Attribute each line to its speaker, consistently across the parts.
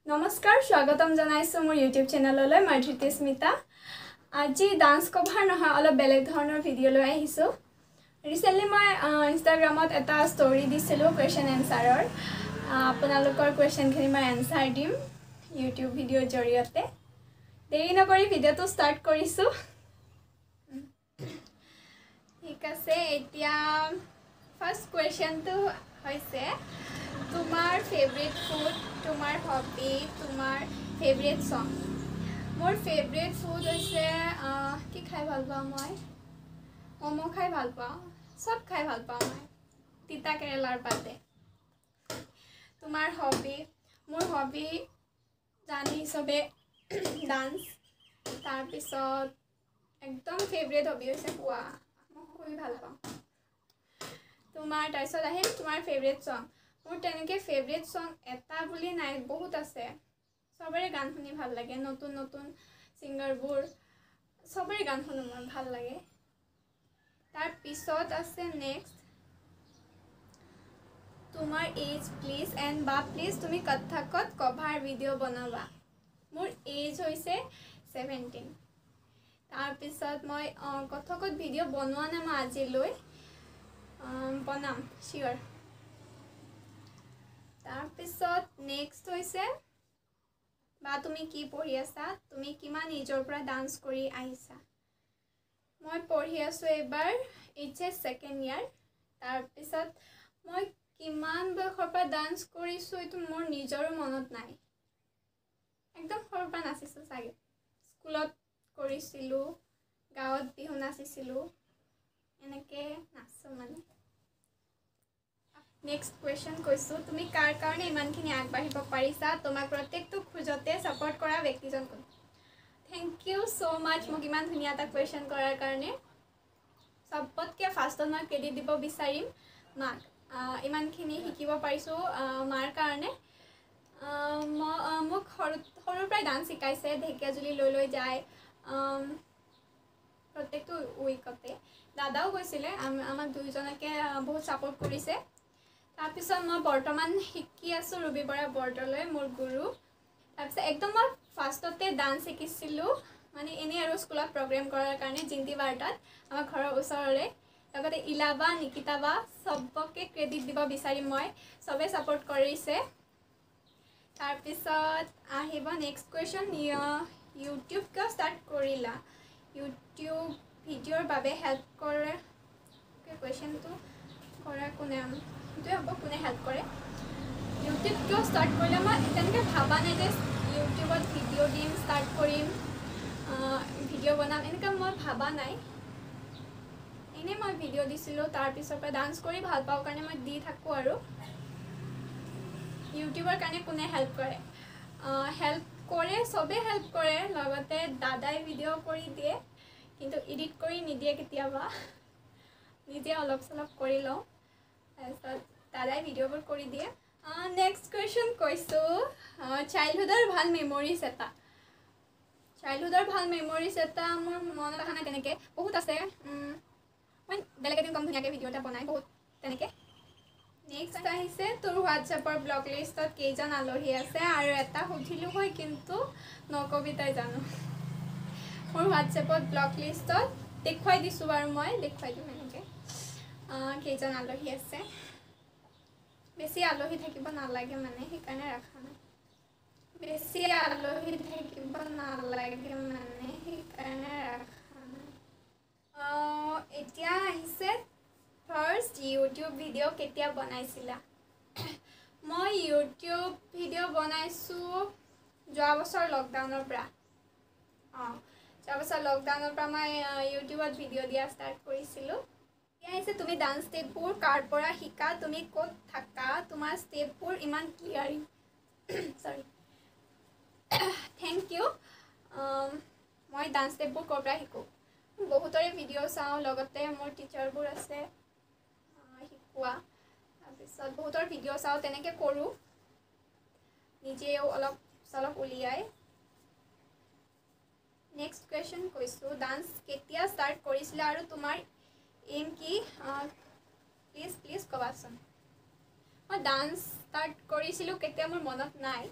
Speaker 1: নমস্কাৰ স্বাগতম জনাইছো মোৰ ইউটিউব চেনেললৈ মই ধৃতি স্মিতা আজি ডান্স কভাৰ নহয় অলপ বেলেগ ধৰণৰ ভিডিও লৈ আহিছো ৰিসেন্টলি মই ইনষ্টাগ্ৰামত এটা ষ্টৰী দিছিলো কোৱেশ্চন এনসাৰৰ আপোনালোকৰ কোৱেশ্চনখিনি মই এনসাৰ দিম ইউটিউব ভিডিওৰ জৰিয়তে দেৰি নকৰি ভিডিওটো ষ্টাৰ্ট কৰিছো ঠিক আছে এতিয়া ফাৰ্স্ট কোৱেশ্চনটো হৈছে তোমাৰ ফেভাৰিট ফুড তোমাৰ হবি তোমাৰ ফেভাৰিট সং মোৰ ফেভাৰিট ফুড হৈছে কি খাই ভাল পাওঁ মই মমো খাই ভাল পাওঁ সব খাই ভাল পাওঁ মই তিতা কেৰেলাৰ পাতে তোমাৰ হবি মোৰ হবি জানি সবে ডান্স তাৰ পিছত একদম ফেভাৰিট হবি হৈছে কোৱা মই খুব ভাল পাওঁ তোমাৰ তাৰপিছত আহিল তোমাৰ ফেভাৰিট সং মোৰ তেনেকৈ ফেভাৰিট সং এটা বুলি নাই বহুত আছে সবৰে গান শুনি ভাল লাগে নতুন নতুন সিঙ্গাৰবোৰ সবৰে গান শুনি মোৰ ভাল লাগে তাৰ পিছত আছে নেক্সট তোমাৰ এজ প্লিজ এণ্ড বা প্লিজ তুমি কথকত কভাৰ ভিডিও বনাবা মোৰ এজ হৈছে 17 তাৰ পিছত মই কথকত ভিডিও বনোৱা নাই মই আজিলৈ বনাম শিওৰ তাৰ পিছত নেক্সট হৈছে বা তুমি কি পঢ়ি আছা তুমি কিমান এজৰ পৰা ডান্স কৰি আহিছা মই পঢ়ি আছো এবাৰ এইচএস সেকেন্ড ইয়াৰ তাৰ পিছত মই কিমান বয়সৰ পৰা ডান্স কৰিছো এটো মোৰ নিজৰো মনত নাই একদম সৰুৰ পৰা নাচিছো চাগে স্কুলত কৰিছিলো গাঁৱত বিহু নাচিছিলো এনেকে নাচো মানে নেক্সট কোৱেশ্চন কৈছো তুমি কাৰ কাৰণে ইমানখিনি আগবাঢ়িব পাৰিছা তোমাক প্ৰত্যেকটো খুজতে সাপোৰ্ট কৰা ব্যক্তিজন কোন থ্যাংক ইউ সো মাচ মোক ইমান ধুনীয়া এটা কোৱেশ্চন কৰাৰ কাৰণে সবতকৈ ফাৰ্ষ্টত মই ক্ৰেডিট দিব বিচাৰিম মাক ইমানখিনি শিকিব পাৰিছো মাৰ কাৰণে মোক সৰুৰ পৰাই ডান্স শিকাইছে ঢেকিয়াজুলি লৈ যায় প্ৰত্যেকটো উইকতে দাদাও গৈছিলে আমাক দুইজনকে বহুত সাপোৰ্ট কৰিছে তাৰপিছত মই বৰ্তমান শিকি আছো ৰবি বৰা বৰদলৈ মোৰ গুৰু তাৰপিছত একদম মই ফাৰ্ষ্টতে ডান্স শিকিছিলো মানে এনে আৰু স্কুলত প্ৰগ্ৰাম কৰাৰ কাৰণে জিন্তি বাৰ্তাত আমাৰ ঘৰৰ ওচৰৰে লগতে ইলাবা নিকিতাবা সবকে ক্ৰেডিট দিব বিচাৰিম মই সবে সাপোৰ্ট কৰিছে তাৰপিছত আহিব নেক্সট কোৱেশ্চন ইউটিউব কিয় ষ্টাৰ্ট কৰিলা ইউটিউব ভিডিওৰ বাবে হেল্প কৰে কোৱেশ্চনটো কৰা কোনে এইটোৱে হ'ব কোনে হেল্প কৰে ইউটিউব কিয় ষ্টাৰ্ট কৰিলে মই তেনেকৈ ভাবা নাই যে ইউটিউবত ভিডিঅ' দিম ষ্টাৰ্ট কৰিম ভিডিঅ' বনাম এনেকৈ মই ভাবা নাই এনেই মই ভিডিঅ' দিছিলোঁ তাৰপিছৰ পৰা ডান্স কৰি ভাল পাওঁ কাৰণে মই দি থাকোঁ আৰু ইউটিউবৰ কাৰণে কোনে হেল্প কৰে হেল্প কৰে সবে হেল্প কৰে লগতে দাদাই ভিডিঅ' কৰি দিয়ে কিন্তু এডিট কৰি নিদিয়ে কেতিয়াবা নিজে অলপ চলপ কৰি লওঁ তাৰপিছত দাদাই ভিডিঅ'বোৰ কৰি দিয়ে নেক্সট কুৱেশ্যন কৈছোঁ চাইল্ডহুডৰ ভাল মেমৰিজ এটা মোৰ মনত অহা নাই তেনেকৈ বহুত আছে মই বেলেগ এদিন কম ধুনীয়াকৈ ভিডিঅ' এটা বনাই বহুত তেনেকৈ নেক্সট আহিছে তোৰ হোৱাটছএপৰ ব্লগ লিষ্টত কেইজন আলহী আছে আৰু এটা সুধিলোঁ হয় কিন্তু নকবি তই জানো মোৰ হোৱাটছএপত ব্লগ লিষ্টত দেখুৱাই দিছোঁ বাৰু মই দেখুৱাই দিম এনেকৈ কেইজন আলহী আছে বেছি আলহী থাকিব নালাগে মানে সেইকাৰণে ৰাখা নাই এতিয়া আহিছে ফাৰ্ষ্ট ইউটিউব ভিডিঅ' কেতিয়া বনাইছিলা মই ইউটিউব ভিডিঅ' বনাইছোঁ যোৱা বছৰ লকডাউনৰ পৰা যোৱা বছৰ লকডাউনৰ পৰা মই ইউটিউবত ভিডিঅ' দিয়া ষ্টাৰ্ট কৰিছিলোঁ এতিয়া আহিছে তুমি ডান্স ষ্টেপবোৰ কাৰ পৰা শিকা তুমি ক'ত থাকা তোমাৰ ষ্টেপবোৰ ইমান ক্লিয়াৰি সৰি থেংক ইউ মই ডান্স ষ্টেপবোৰ ক'ৰ পৰা শিকোঁ বহুতৰে ভিডিঅ' চাওঁ লগতে মোৰ টিচাৰবোৰ আছে শিকোৱা তাৰপিছত বহুতৰ ভিডিঅ' চাওঁ তেনেকৈ কৰোঁ নিজেও অলপ চলপ উলিয়াই নেক্সট কুৱেশ্যন কৈছোঁ ডান্স কেতিয়া ষ্টাৰ্ট কৰিছিলা আৰু তোমাৰ এইম কি প্লিজ ক'বাচোন মই ডান্স ষ্টাৰ্ট কৰিছিলোঁ কেতিয়া মোৰ মনত নাই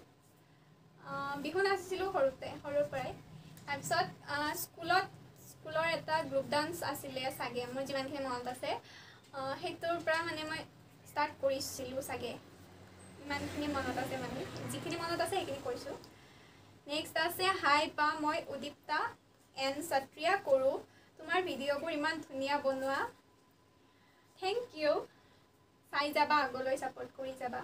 Speaker 1: বিহু নাচিছিলোঁ সৰুৰ পৰাই তাৰপিছত স্কুলৰ এটা গ্ৰুপ ডান্স আছিলে চাগে মোৰ যিমানখিনি মনত আছে সেইটোৰ পৰা মানে মই ষ্টাৰ্ট কৰিছিলোঁ চাগে ইমানখিনি মনত আছে মানে যিখিনি মনত আছে সেইখিনি কৰিছোঁ নেক্সট আছে হাই পা মই উদীপ্তা এন সত্ৰিয়া কৰোঁ তোমাৰ ভিডিঅ'বোৰ ইমান ধুনীয়া বনোৱা থেংক ইউ চাই যাবা আগলৈ ছাপোৰ্ট কৰি যাবা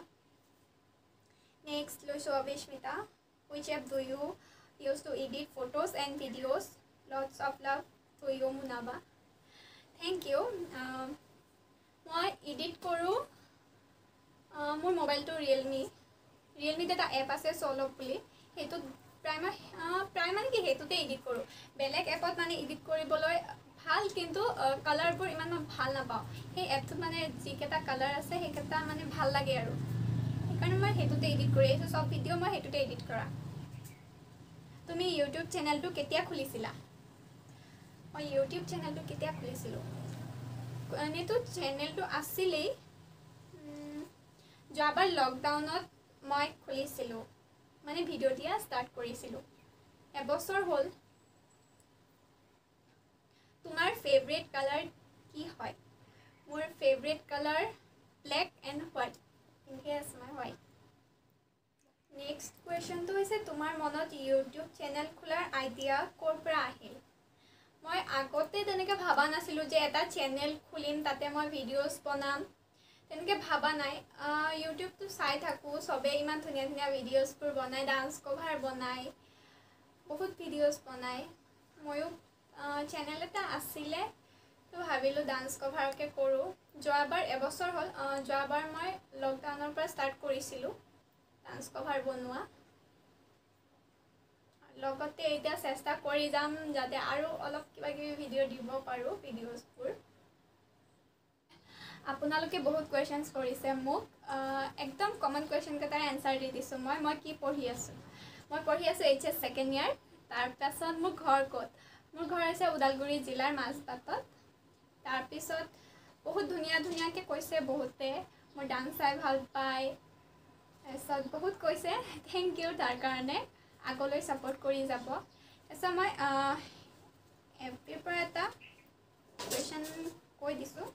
Speaker 1: নেক্সট লৈছোঁ অবিস্মিতা which app do you use to edit photos and videos lots of love to you Munaba thank you মই এডিট কৰোঁ মোৰ মোবাইলটো ৰিয়েলমি এটা এপ আছে সলভ বুলি সেইটোত প্ৰায় মানে কি সেইটোতে এডিট কৰোঁ বেলেগ এপত মানে এডিট কৰিবলৈ ভাল কিন্তু কালাৰবোৰ ইমান ভাল নাপাওঁ সেই এপটোত মানে যিকেইটা কালাৰ আছে সেইকেইটা মানে ভাল লাগে আৰু সেইকাৰণে মই সেইটোতে এডিট কৰি আহিছোঁ সব ভিডিঅ' মই সেইটোতে এডিট কৰা তুমি ইউটিউব চেনেলটো কেতিয়া খুলিছিলা মই ইউটিউব চেনেলটো কেতিয়া খুলিছিলোঁ এনেতো চেনেলটো আছিলেই যোৱাবাৰ লকডাউনত মই খুলিছিলোঁ মানে ভিডিঅ' দিয়া ষ্টাৰ্ট কৰিছিলোঁ এবছৰ হ'ল তোমাৰ ফেভৰেট কালাৰ কি হয় মোৰ favourite colour black and white yes my white next কুৱেশ্যনটো হৈছে তোমাৰ মনত ইউটিউব চেনেল খোলাৰ আইডিয়া ক'ৰ পৰা আহিল মই আগতে তেনেকৈ ভাবা নাছিলোঁ যে এটা চেনেল খুলিম তাতে মই ভিডিঅ'ছ বনাম তেনেকৈ ভাবা নাই ইউটিউবটো চাই থাকোঁ চবেই ইমান ধুনীয়া ধুনীয়া ভিডিঅ'ছবোৰ বনায় ডান্স কভাৰ বনায় বহুত ভিডিঅ'ছ বনায় ময়ো চেনেল এটা আছিলে তো ভাবিলোঁ ডান্স কভাৰকে কৰোঁ যোৱাবাৰ এবছৰ হ'ল যোৱাবাৰ মই লকডাউনৰ পৰা ষ্টাৰ্ট কৰিছিলোঁ ডান্স কভাৰ বনোৱা লগতে এতিয়া চেষ্টা কৰি যাম যাতে আৰু অলপ কিবা কিবি ভিডিঅ' দিব পাৰোঁ ভিডিঅ'ছবোৰ আপোনালোকে বহুত কুৱেশ্যনছ কৰিছে মোক একদম কমন কুৱেশ্যনকেইটাৰ এনচাৰ দি দিছোঁ মই কি পঢ়ি আছোঁ মই পঢ়ি আছোঁ HS ছেকেণ্ড ইয়াৰ তাৰপাছত মোৰ ঘৰ ক'ত মোৰ ঘৰ হৈছে ওদালগুৰি জিলাৰ মাজবাটত তাৰপিছত বহুত ধুনীয়াকৈ কৈছে বহুতে মোৰ ডান্স চাই ভাল পায় তাৰপিছত বহুত কৈছে থেংক ইউ তাৰ কাৰণে আগলৈ ছাপোৰ্ট কৰি যাব তাৰপিছত মই এফবিৰ পৰা এটা কুৱেশ্যন কৈ দিছোঁ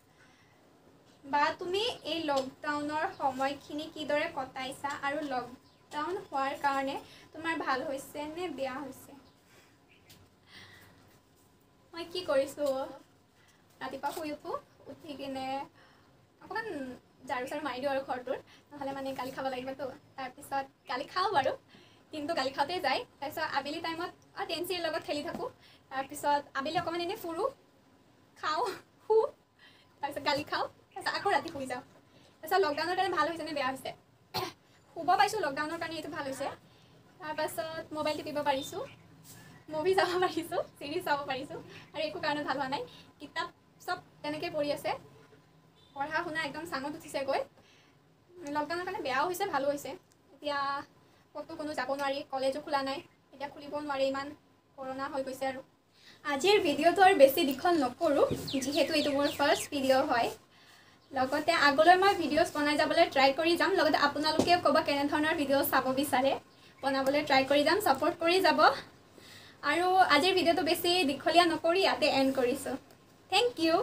Speaker 1: বা তুমি এই লকডাউনৰ সময়খিনি কিদৰে কটাইছা আৰু লকডাউন হোৱাৰ কাৰণে তোমাৰ ভাল হৈছে নে বেয়া হৈছে মই কি কৰিছোঁ ৰাতিপুৱা শুই উঠি কিনে অকণমান ঝাৰু চাৰু মাৰি দিওঁ আৰু ঘৰটোৰ নহ'লে মানে গালি খাব লাগিবতো তাৰপিছত গালি খাওঁ বাৰু দিনটো গালি খাওঁতে যায় তাৰপিছত আবেলি টাইমত টেনচিৰ লগত খেলি থাকোঁ তাৰপিছত আবেলি অকণমান এনেই ফুৰোঁ খাওঁ শুওঁ তাৰপিছত গালি খাওঁ তাৰপিছত আকৌ ৰাতি শুই যাওঁ তাৰপিছত লকডাউনৰ কাৰণে ভাল হৈছে নে বেয়া হৈছে শুব পাইছোঁ লকডাউনৰ কাৰণে এইটো ভাল হৈছে তাৰপাছত মোবাইল টিপিব পাৰিছোঁ মুভি চাব পাৰিছোঁ চিৰিজ চাব পাৰিছোঁ আৰু একো কাৰণত ভাল হোৱা নাই কিতাপ চব তেনেকৈ পঢ়ি আছে পঢ়া শুনা একদম চাঙত উঠিছে গৈ লকডাউনৰ কাৰণে বেয়াও হৈছে ভালো হৈছে এতিয়া ক'তো কোনো যাব নোৱাৰি কলেজো খোলা নাই এতিয়া খুলিব নোৱাৰি ইমান কৰোণা হৈ গৈছে আৰু আজিৰ ভিডিঅ'টো আৰু বেছি দীঘল নকৰোঁ যিহেতু এইটো মোৰ ফাৰ্ষ্ট ভিডিঅ' হয় লগতে আগলৈ মই ভিডিঅ'ছ বনাই যাবলৈ ট্ৰাই কৰি যাম লগতে আপোনালোকেও ক'ব কেনেধৰণৰ ভিডিঅ' চাব বিচাৰে বনাবলৈ ট্ৰাই কৰি যাম ছাপোৰ্ট কৰি যাব আৰু আজিৰ ভিডিঅ'টো বেছি দীঘলীয়া নকৰি ইয়াতে এণ্ড কৰিছোঁ থেংক ইউ